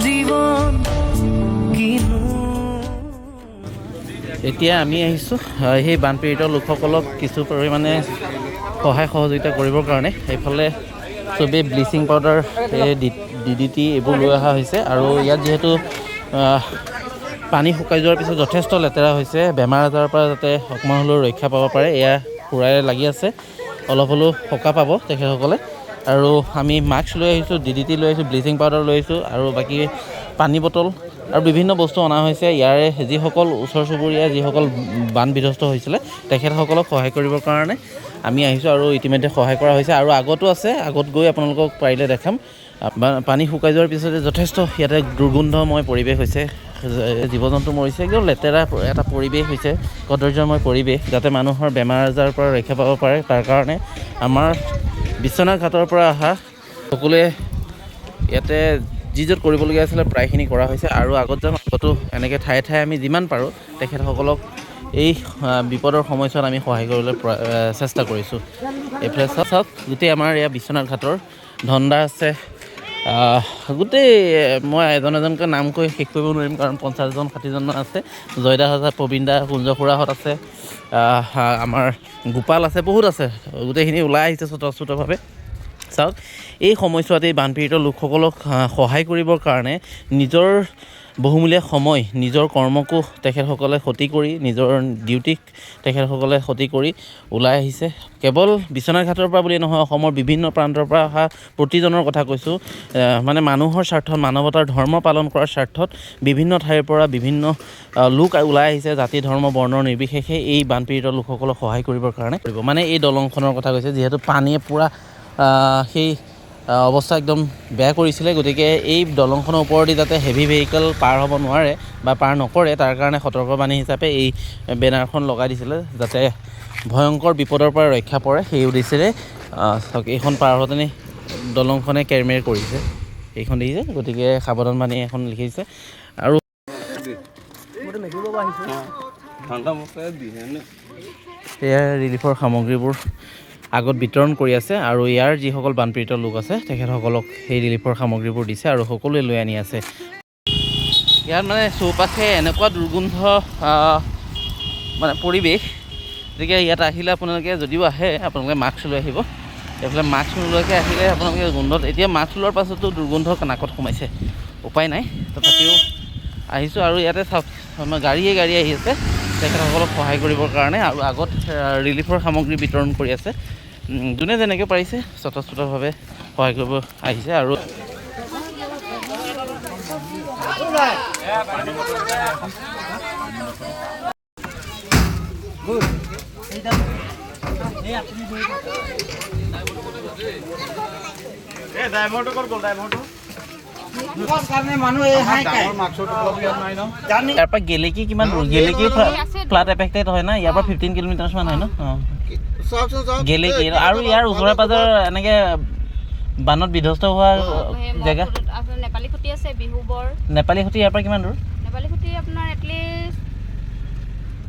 জীৱন কিনো এতিয়া আমি আহিছোঁ সেই বানপীড়িত লোকসকলক কিছু পৰিমাণে সহায় সহযোগিতা কৰিবৰ কাৰণে এইফালে চবেই ব্লিচিং পাউডাৰ DDT এইবোৰ লৈ অহা হৈছে আৰু ইয়াত যিহেতু পানী শুকাই যোৱাৰ পিছত যথেষ্ট লেতেৰা হৈছে বেমাৰ আজাৰৰ পৰা যাতে অকণমান হ'লেও ৰক্ষা পাব পাৰে এয়া খুৰাই লাগি আছে অলপ হ'লেও সকাহ পাব তেখেতসকলে আৰু আমি মাস্ক লৈ আহিছোঁ DDT লৈ আহিছোঁ ব্লিচিং পাউডাৰ লৈ আহিছোঁ আৰু বাকী পানী বটল আৰু বিভিন্ন বস্তু অনা হৈছে ইয়াৰে যিসকল ওচৰ চুবুৰীয়া যিসকল বান বিধ্বস্ত হৈছিলে তেখেতসকলক সহায় কৰিবৰ কাৰণে আমি আহিছোঁ আৰু ইতিমধ্যে সহায় কৰা হৈছে আৰু আগতো আছে আগত গৈ আপোনালোকক পাৰিলে দেখাম পানী শুকাই যোৱাৰ পিছতে যথেষ্ট ইয়াতে দুৰ্গন্ধময় পৰিৱেশ হৈছে জীৱ জন্তু মৰিছে একদম লেতেৰা এটা পৰিৱেশ হৈছে কদৰ্যময় পৰিৱেশ যাতে মানুহৰ বেমাৰ আজাৰৰ পৰা ৰক্ষা পাব পাৰে তাৰ কাৰণে আমাৰ বিশ্বনাথ ঘাটৰ পৰা অহা সকলোৱে ইয়াতে যি য'ত কৰিবলগীয়া আছিলে প্ৰায়খিনি কৰা হৈছে আৰু আগত যাম আগতো এনেকৈ ঠায়ে ঠায়ে আমি যিমান পাৰোঁ তেখেতসকলক এই বিপদৰ সময়ছোৱাত আমি সহায় কৰিবলৈ চেষ্টা কৰিছোঁ এইফালে চাওক গোটেই আমাৰ ইয়াৰ বিশ্বনাথ ঘাটৰ ধন্দা আছে গোটেই মই এজনকৈ নাম কৈ শেষ কৰিব নোৱাৰিম কাৰণ 50জন 60জনমান আছে জয়দা আছে প্ৰবীণ দা কুঞ্জ খুৰাহঁত আছে আমাৰ গোপাল আছে বহুত আছে গোটেইখিনি ওলাই আহিছে স্বতঃস্ফূৰ্তভাৱে চাওক এই সময়ছোৱাত এই বানপীড়িত লোকসকলক সহায় কৰিবৰ কাৰণে নিজৰ বহুমূলীয়া সময় নিজৰ কৰ্মকো তেখেতসকলে ক্ষতি কৰি নিজৰ ডিউটিক তেখেতসকলে ক্ষতি কৰি ওলাই আহিছে কেৱল বিশ্বনাথ ঘাটৰ পৰা বুলি নহয় অসমৰ বিভিন্ন প্ৰান্তৰ পৰা অহা প্ৰতিজনৰ কথা কৈছোঁ মানে মানুহৰ স্বাৰ্থত মানৱতাৰ ধৰ্ম পালন কৰাৰ স্বাৰ্থত বিভিন্ন ঠাইৰ পৰা বিভিন্ন লোক ওলাই আহিছে জাতি ধৰ্ম বৰ্ণৰ নিৰ্বিশেষে এই বানপীড়িত লোকসকলক সহায় কৰিবৰ কাৰণে মানে এই দলংখনৰ কথা কৈছে যিহেতু পানীয়ে পূৰা সেই অৱস্থা একদম বেয়া কৰিছিলে গতিকে এই দলংখনৰ ওপৰেদি যাতে হেভি ভেহিকেল পাৰ হ'ব নোৱাৰে বা পাৰ নকৰে তাৰ কাৰণে সতৰ্কবাণী হিচাপে এই বেনাৰখন লগাই দিছিলে যাতে ভয়ংকৰ বিপদৰ পৰা ৰক্ষা পৰে সেই উদ্দেশ্যেৰে এইখন পাৰ হওঁতেনে দলংখনে কেৰমেৰ কৰিছে এইখন দেখিছে গতিকে সাৱধানবাণী এখন লিখিছে আৰু এয়া ৰিলিফৰ সামগ্ৰীবোৰ আগত বিতৰণ কৰি আছে আৰু ইয়াৰ যিসকল বানপীড়িত লোক আছে তেখেতসকলক সেই ৰিলিফৰ সামগ্ৰীবোৰ দিছে আৰু সকলোৱে লৈ আনি আছে ইয়াত মানে চৌপাশে এনেকুৱা দুৰ্গন্ধ মানে পৰিৱেশ গতিকে ইয়াত আহিলে আপোনালোকে যদিও আহে আপোনালোকে মাস্ক লৈ আহিব এইফালে মাস্ক নোলোৱাকৈ আহিলে আপোনালোকে গোন্ধত এতিয়া মাস্ক লোৱাৰ পাছতো দুৰ্গন্ধ নাকত সোমাইছে উপায় নাই তথাপিও আহিছোঁ আৰু ইয়াতে চাওক আমাৰ গাড়ীয়ে আহি আছে তেখেতসকলক সহায় কৰিবৰ কাৰণে আৰু আগত ৰিলিফৰ সামগ্ৰী বিতৰণ কৰি আছে যোনে যেনেকৈ পাৰিছে স্বতঃস্ফূৰ্তভাৱে সহায় কৰিব আহিছে আৰু ইয়াৰ পৰা গেলেকী কিমান দূৰ গেলেকী ফ্লাড এফেক্টেড হয় না ইয়াৰ পৰা 15 কিলোমিটাৰমান হয় ন গেলেকী আৰু ইয়াৰ ওচৰে পাজৰে এনেকৈ বানত বিধ্বস্ত হোৱা জেগা নেপালীখুটি আছে বিহুবৰ নেপালীখুটি ইয়াৰ পৰা কিমান দূৰ নেপালীখুটি আপোনাৰ এটলিষ্ট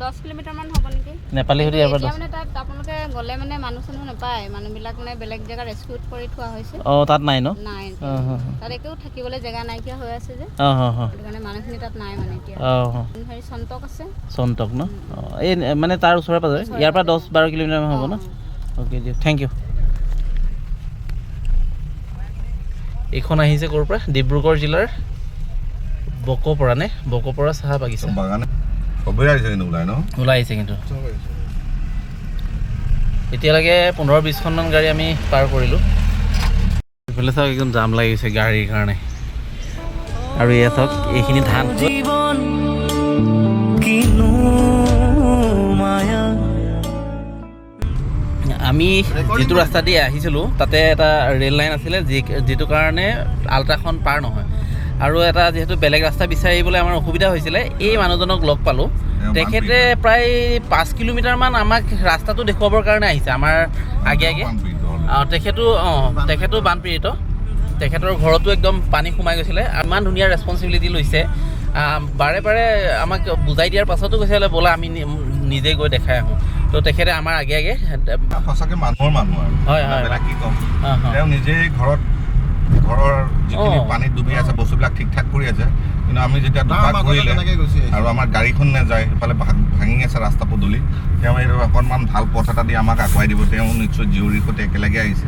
10 কিলোমিটাৰমান হ'ব নেকি নেপালীখুটি ইয়াৰ পৰা মানে তাত আপোনালোকে গ'লে মানে মানুহ চানুহ নাপায় মানুহবিলাক মানে বেলেগ জেগাত ৰেস্কিউট কৰি থোৱা হৈছে তাত নাই ন নাই তাত একো থাকিবলৈ জেগা নাইকিয়া হৈ আছে যে সেইটো কাৰণে মানুহখিনি তাত নাই মানে এতিয়া হেৰি চন্তক আছে চন্তক ন এই মানে তাৰ ওচৰে পাজৰে ইয়াৰ পৰা 10-12 কিলোমিটাৰমান হ'ব ন অ'কে দিয়ক থেংক ইউ এইখন আহিছে ক'ৰ পৰা ডিব্ৰুগড় জিলাৰ বকোপৰা নে বকোপৰা চাহ বাগিচা ওলাই আহিছে কিন্তু এতিয়ালৈকে 15-20খনমান গাড়ী আমি পাৰ কৰিলোঁ এইফালে চাওক একদম জাম লাগি গৈছে গাড়ীৰ কাৰণে আৰু এয়া চাওক এইখিনি ধান জীৱন কিনো মায়া আমি যিটো ৰাস্তা দি আহিছিলোঁ তাতে এটা ৰেল লাইন আছিলে যিটো কাৰণে আল্ট্ৰাখন পাৰ নহয় আৰু এটা যিহেতু বেলেগ ৰাস্তা বিচাৰিবলৈ আমাৰ অসুবিধা হৈছিলে এই মানুহজনক লগ পালোঁ তেখেতে প্ৰায় 5 কিলোমিটাৰমান আমাক ৰাস্তাটো দেখুৱাবৰ কাৰণে আহিছে আমাৰ আগে তেখেতো বানপীড়িত তেখেতৰ ঘৰতো একদম পানী সোমাই গৈছিলে ইমান ধুনীয়া ৰেছপঞ্চিবিলিটি লৈছে বাৰে বাৰে আমাক বুজাই দিয়াৰ পাছতো কৈছে ব'লা আমি নিজে গৈ দেখাই আহোঁ তো তেখেতে আমাৰ আগে সঁচাকৈ মানুহৰ মানুহ আৰু হয় কি ক'ম তেওঁ নিজেই ঘৰত ঘৰৰ যিখিনি পানীত ডুবি আছে বস্তুবিলাক ঠিক ঠাক কৰি আছে কিন্তু আমি যেতিয়া দুপাক ঘূৰিলে আৰু আমাৰ গাড়ীখন নাযায় সেইফালে ভাঙি আছে ৰাস্তা পদূলি তেওঁ এইটো অকণমান ভাল পথ এটা দি আমাক আগুৱাই দিব তেওঁ নিশ্চয় জীয়ৰীৰ সৈতে একেলগে আহিছে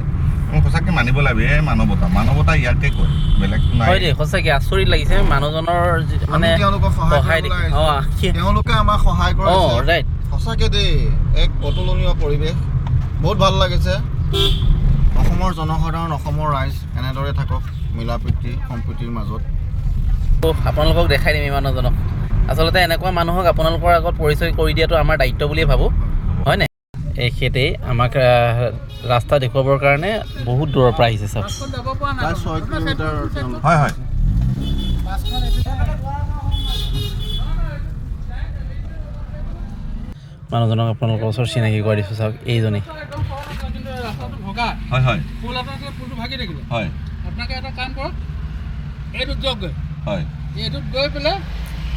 মই সঁচাকৈ মানিব লাগিব এই মানৱতা ইয়াকে কয় বেলেগটো নাই হয় দেই সঁচাকৈ আচৰিত লাগিছে মানুহজনৰ মানে তেওঁলোকে আমাক সহায় কৰিছে ৰাইট সঁচাকৈ দেই এক অতুলনীয় পৰিৱেশ বহুত ভাল লাগিছে অসমৰ জনসাধাৰণ অসমৰ ৰাইজ এনেদৰে থাকক মিলা প্ৰীতি সম্প্ৰীতিৰ মাজত আপোনালোকক দেখাই দিম এই মানুহজনক আচলতে এনেকুৱা মানুহক আপোনালোকৰ আগত পৰিচয় কৰি দিয়াটো আমাৰ দায়িত্ব বুলিয়ে ভাবোঁ হয় নাই এখেতেই আমাক ৰাস্তা দেখুৱাবৰ কাৰণে বহুত দূৰৰ পৰা আহিছে চাওক প্ৰায় 6 কিলোমিটাৰ হয় হয় মানুহজনক আপোনালোকৰ ওচৰত চিনাকি কৰি দিছোঁ চাওক এইজনী হয় হয় ফুল আপোনালোকে ফুলটো ভাগি থাকিলে হয় আপোনালোকে এটা কাম কৰক এইটোত যাওক গৈ হয় এইটোত গৈ পেলাই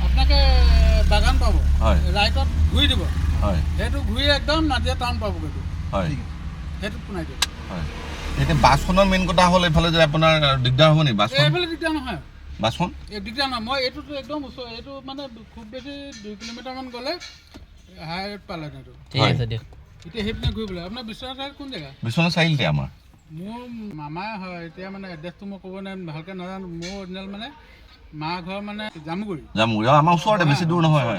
আপোনালোকে বাগান পাব হয় ৰাইটত ঘূৰি দিব হয় সেইটো ঘূৰি একদম নাজিয়া টাউন পাবগৈ হয় সেইটোত পোনাই দিব হয় এতিয়া বাছখনৰ মেইন কথা হ'ল এইফালে যে আপোনাৰ দিগদাৰ হ'ব নি বাছখন এইফালে দিগদাৰ নহয় বাছখন এই দিগদাৰ নহয় মই এইটোতো একদম ওচৰ এইটো মানে খুব বেছি 2 কিলোমিটাৰমান গ'লে হাইৱেত পালেন এইটো ঠিক আছে দিয়ক এতিয়া সেইপিনে ঘূৰিবলৈ আপোনাৰ বিশ্বনাথ কোন জেগা বিশ্বনাথ চাৰিআলিতে আমাৰ মোৰ মামাই হয় এতিয়া মানে এড্ৰেছটো মই ক'ব নোৱাৰিম ভালকৈ নাজানো মোৰ অৰিজিনেল মানে মা ঘৰ মানে জামুগুৰি যাম আমাৰ ওচৰতে বেছি দূৰ নহয় হয়